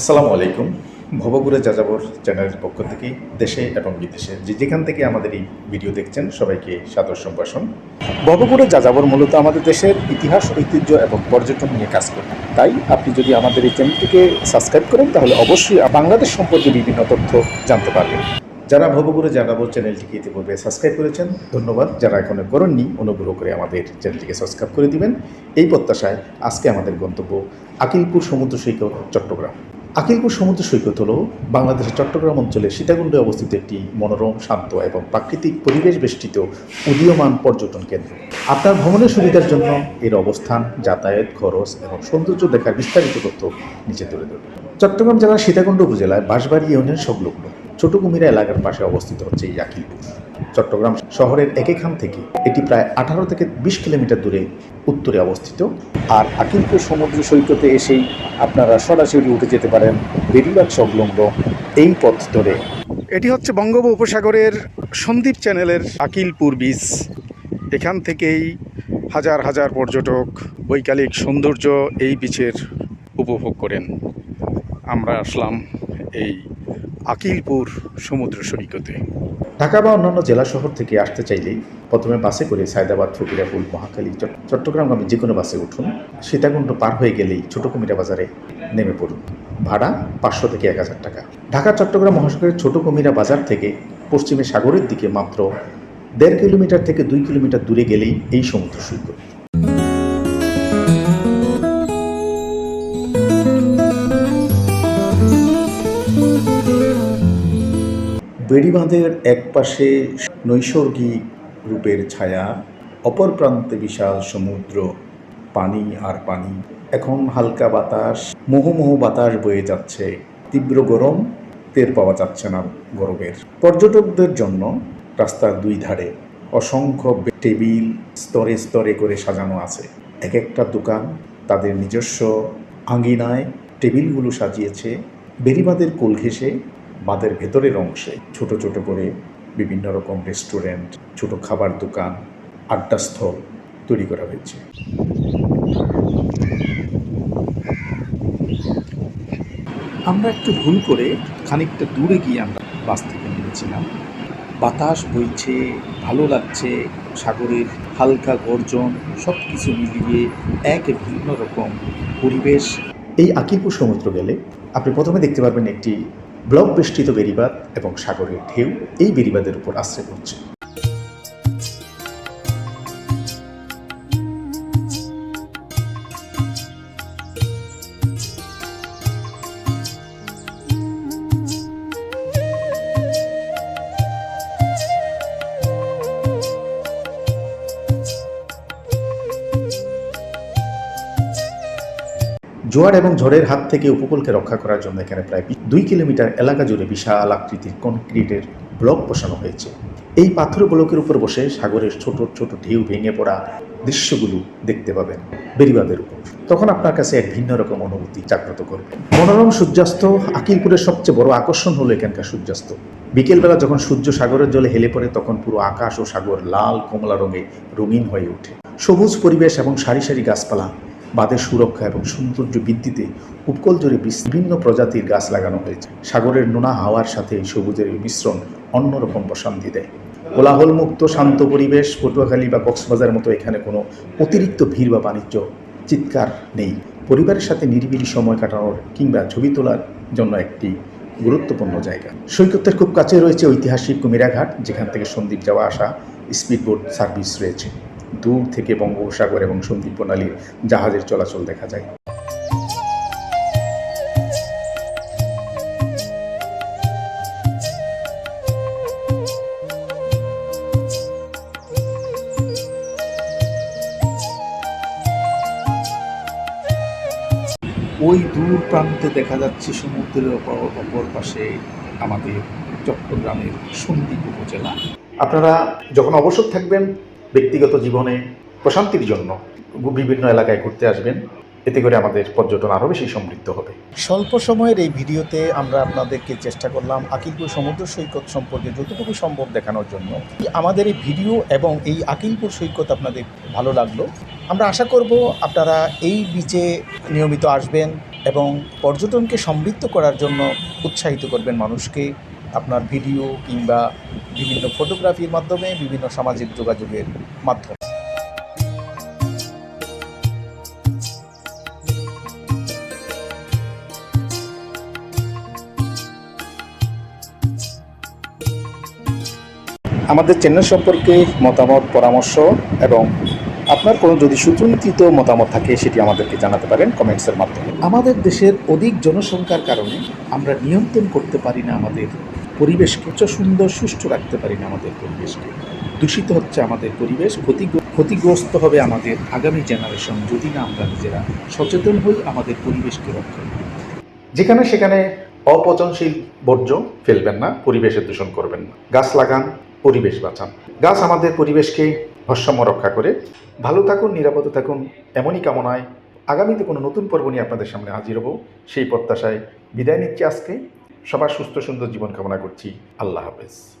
আসসালামু আলাইকুম। ভবঘুরে যাযাবর চ্যানেলের পক্ষ থেকে দেশে এবং বিদেশে যেখান থেকে আমাদের এই ভিডিও দেখছেন সবাইকে সাদর সম্ভাষণ। ভবঘুরে যাযাবর মূলত আমাদের দেশের ইতিহাস, ঐতিহ্য এবং পর্যটন নিয়ে কাজ করে। তাই আপনি যদি আমাদের এই চ্যানেলটিকে সাবস্ক্রাইব করেন তাহলে অবশ্যই বাংলাদেশ সম্পর্কে বিভিন্ন তথ্য জানতে পারবেন। যারা ভবঘুরে যাযাবর চ্যানেলটিকে ইতিপূর্বে সাবস্ক্রাইব করেছেন ধন্যবাদ, যারা এখনো করেননি অনুগ্রহ করে আমাদের চ্যানেলটিকে সাবস্ক্রাইব করে দিবেন। এই প্রত্যাশায় আজকে আমাদের গন্তব্য আকিলপুর সমুদ্র সৈকত, চট্টগ্রাম। আকিলপুর সমুদ্র সৈকত হল বাংলাদেশের চট্টগ্রাম অঞ্চলের সীতাকুণ্ডে অবস্থিত একটি মনোরম, শান্ত এবং প্রাকৃতিক পরিবেশ বেষ্টিত উদীয়মান পর্যটন কেন্দ্র। আপনার ভ্রমণের সুবিধার জন্য এর অবস্থান, যাতায়াত খরচ এবং সৌন্দর্য দেখার বিস্তারিত তথ্য নিচে তুলে ধরবে। চট্টগ্রাম জেলার সীতাকুণ্ড উপজেলায় বাঁশবাড়ি ইউনিয়ন সংলগ্ন ছোট কুমিরা এলাকার পাশে অবস্থিত হচ্ছে এই আকিলপুর। চট্টগ্রাম শহরের এখান থেকে এটি প্রায় 18 থেকে 20 কিলোমিটার দূরে উত্তরে অবস্থিত। আর আকিলপুর সমুদ্র সৈকতে এসেই আপনারা সরাসরি উঠে যেতে পারেন বেড়িবাঁধ সংলগ্ন এই পথ ধরে। এটি হচ্ছে বঙ্গোপসাগরের সন্দ্বীপ চ্যানেলের আকিলপুর বীচ। এখান থেকেই হাজার হাজার পর্যটক বৈকালিক সৌন্দর্য এই বিচের উপভোগ করেন। আমরা আসলাম এই আকিলপুর সমুদ্র সৈকতে। ঢাকা বা অন্যান্য জেলা শহর থেকে আসতে চাইলেই প্রথমে বাসে করে সায়দাবাদ, ফকিরাপুর, মহাখালী, চট্টগ্রামগামী যে কোনো বাসে উঠুন। সীতাকুণ্ড পার হয়ে গেলেই ছোট কুমিরা বাজারে নেমে পড়ুন। ভাড়া 500 থেকে 1000 টাকা। ঢাকা চট্টগ্রাম মহাসড়কের ছোট কুমিরা বাজার থেকে পশ্চিমে সাগরের দিকে মাত্র 1.5 কিলোমিটার থেকে 2 কিলোমিটার দূরে গেলেই এই সমুদ্র সৈকত। বেড়িবাঁধের এক পাশে নৈসর্গিক রূপের ছায়া, অপর প্রান্তে বিশাল সমুদ্র, পানি আর পানি। এখন হালকা বাতাস, মোহমোহ বাতাস বয়ে যাচ্ছে। তীব্র গরম টের পাওয়া যাচ্ছে না গরমের। পর্যটকদের জন্য রাস্তার দুই ধারে অসংখ্য টেবিল স্তরে স্তরে করে সাজানো আছে। এক একটা দোকান তাদের নিজস্ব আঙ্গিনায় টেবিলগুলো সাজিয়েছে। বেড়িবাঁধের কোল ঘেঁষে বাঁধের ভেতরের অংশে ছোট ছোট করে বিভিন্ন রকম রেস্টুরেন্ট, ছোট খাবার দোকান, আড্ডাস্থল তৈরি করা হয়েছে। আমরা একটু ভুল করে খানিকটা দূরে গিয়ে আমরা বাস থেকে নেমেছিলাম। বাতাস বইছে, ভালো লাগছে, সাগরের হালকা গর্জন সব কিছু মিলিয়ে এক ভিন্ন রকম পরিবেশ। এই আকিলপুর সমুদ্র গেলে আপনি প্রথমে দেখতে পারবেন একটি ব্লক বেষ্টিত বেড়িবাঁধ এবং সাগরের ঢেউ এই বেড়িবাঁধের উপর আশ্রয় করছে। জোয়ার এবং ঝড়ের হাত থেকে উপকূলকে রক্ষা করার জন্য এখানে প্রায় 2 কিলোমিটার এলাকা জুড়ে বিশাল আকৃতির কনক্রিটের ব্লক বসানো হয়েছে। এই পাথর ব্লকের উপর বসে সাগরের ছোট ছোট ঢেউ ভেঙে পড়া দৃশ্যগুলো দেখতে পাবেন বেড়িবাঁধের উপর। তখন আপনার কাছে এক ভিন্ন রকম অনুভূতি জাগ্রত করবে। মনোরম সূর্যাস্ত। আকিলপুরের সবচেয়ে বড় আকর্ষণ হলো এখানকার সূর্যাস্ত। বিকেলবেলা যখন সূর্য সাগরের জলে হেলে পড়ে তখন পুরো আকাশ ও সাগর লাল কমলা রঙে রঙিন হয়ে ওঠে। সবুজ পরিবেশ এবং সারি সারি গাছপালা বাঁধের সুরক্ষা এবং সৌন্দর্য বৃদ্ধিতে উপকূল জুড়ে বিভিন্ন প্রজাতির গাছ লাগানো হয়েছে। সাগরের নোনা হাওয়ার সাথে সবুজের মিশ্রণ অন্যরকম প্রশান্তি দেয়। কোলাহলমুক্ত শান্ত পরিবেশ। পটুয়াখালী বা কক্সবাজার মতো এখানে কোনো অতিরিক্ত ভিড় বা বাণিজ্য চিৎকার নেই। পরিবারের সাথে নিরিবিলি সময় কাটানোর কিংবা ছবি তোলার জন্য একটি গুরুত্বপূর্ণ জায়গা। সৈকতের খুব কাছে রয়েছে ঐতিহাসিক কুমিরাঘাট, যেখান থেকে সন্দ্বীপ যাওয়া আসা স্পিডবোট সার্ভিস রয়েছে। দূর থেকে বঙ্গোপসাগর এবং সন্দ্বীপ প্রণালীর জাহাজের চলাচল দেখা যায়। ওই দূর প্রান্তে দেখা যাচ্ছে সমুদ্রের অপর পাশে আমাদের চট্টগ্রামের সন্দ্বীপ উপজেলা। আপনারা যখন অবসর থাকবেন ব্যক্তিগত জীবনে প্রশান্তির জন্য বিভিন্ন এলাকায় ঘুরতে আসবেন, এতে করে আমাদের পর্যটন আরও বেশি সমৃদ্ধ হবে। স্বল্প সময়ের এই ভিডিওতে আমরা আপনাদেরকে চেষ্টা করলাম আকিলপুর সমুদ্র সৈকত সম্পর্কে যতটুকু সম্ভব দেখানোর জন্য। আমাদের এই ভিডিও এবং এই আকিলপুর সৈকত আপনাদের ভালো লাগলো। আমরা আশা করব আপনারা এই বিচে নিয়মিত আসবেন, এবং পর্যটনকে সমৃদ্ধ করার জন্য উৎসাহিত করবেন মানুষকে আপনার ভিডিও কিংবা বিভিন্ন ফটোগ্রাফির মাধ্যমে, বিভিন্ন সামাজিক যোগাযোগের মাধ্যমে। আমাদের চ্যানেল সম্পর্কে মতামত, পরামর্শ এবং আপনার কোনো যদি সুচিন্তিত মতামত থাকে সেটি আমাদেরকে জানাতে পারেন কমেন্টসের মাধ্যমে। আমাদের দেশের অধিক জনসংখ্যার কারণে আমরা নিয়ন্ত্রণ করতে পারি না আমাদের পরিবেশকে, সুন্দর সুষ্ঠু রাখতে পারি না আমাদের পরিবেশকে। দূষিত হচ্ছে আমাদের পরিবেশ, ক্ষতিগ্রস্ত হবে আমাদের আগামী জেনারেশন যদি না আমরা নিজেরা সচেতন হই আমাদের পরিবেশকে রক্ষা করি। যেখানে সেখানে অপচনশীল বর্জ্য ফেলবেন না, পরিবেশের দূষণ করবেন না। গাছ লাগান, পরিবেশ বাঁচান। গাছ আমাদের পরিবেশকে ভারসাম্য রক্ষা করে। ভালো থাকুন, নিরাপদে থাকুন, এমনই কামনায় আগামীতে কোনো নতুন পর্ব নিয়ে আপনাদের সামনে হাজির হব সেই প্রত্যাশায় বিদায় নিচ্ছি আজকে। সবার সুস্থ সুন্দর জীবন কামনা করছি। আল্লাহ হাফেজ।